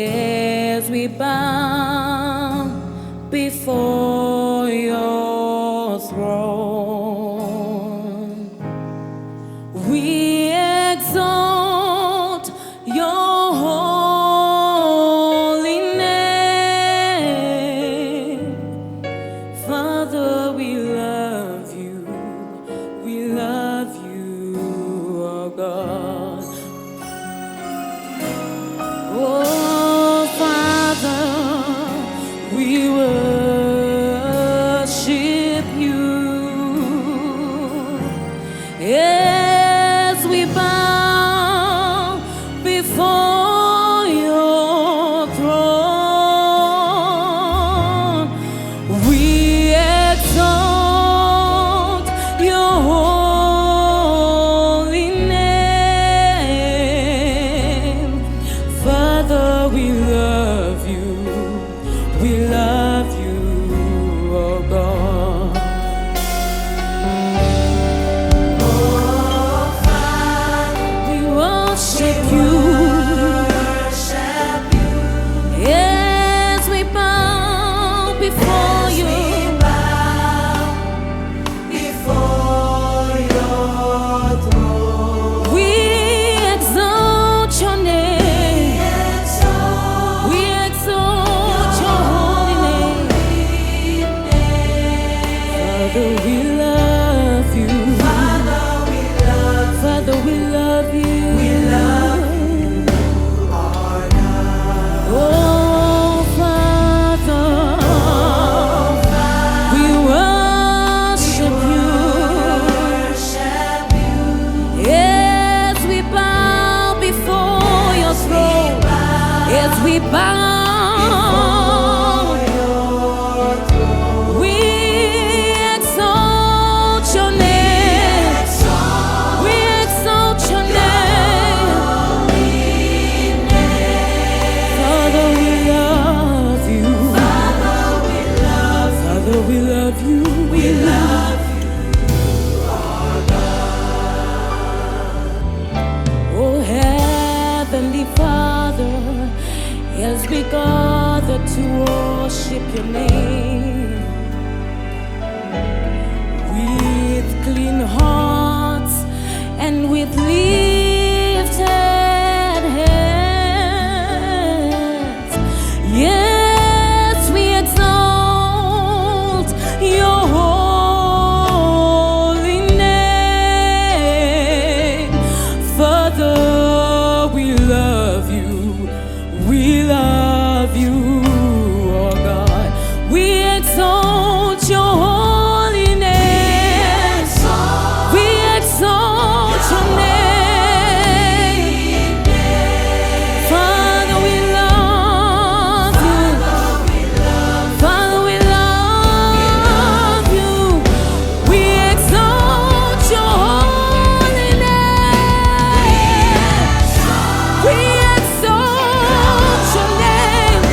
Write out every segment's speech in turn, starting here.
as we bow before your throne. We exalt your holy name. Father, we love you. We love you, oh God. Oh, Father, we worship you as we bow before your throne. We exalt your holy name. Father, we love you. We love you, oh God. Oh, Father, we worship you. Yes, we bow before you. We exalt your name. We exalt your holy name. Father, we love you. Father, we love you. Oh, Father, we worship you. Yes, we bow before your throne. Yes, we bow. We exalt your name. We exalt your name. Father, we love you. Father, we love you. We love you. Oh, Heavenly Father, as we gather to worship your name, with clean hearts and with lifted hands, yes, we exalt your holy name. Father, we love you. We love you, oh God. We exalt your holy name. We exalt your name. Father, we love you. Father, we love you. We exalt your holy name. We exalt your name.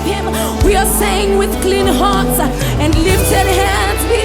Him. We are saying with clean hearts and lifted hands, we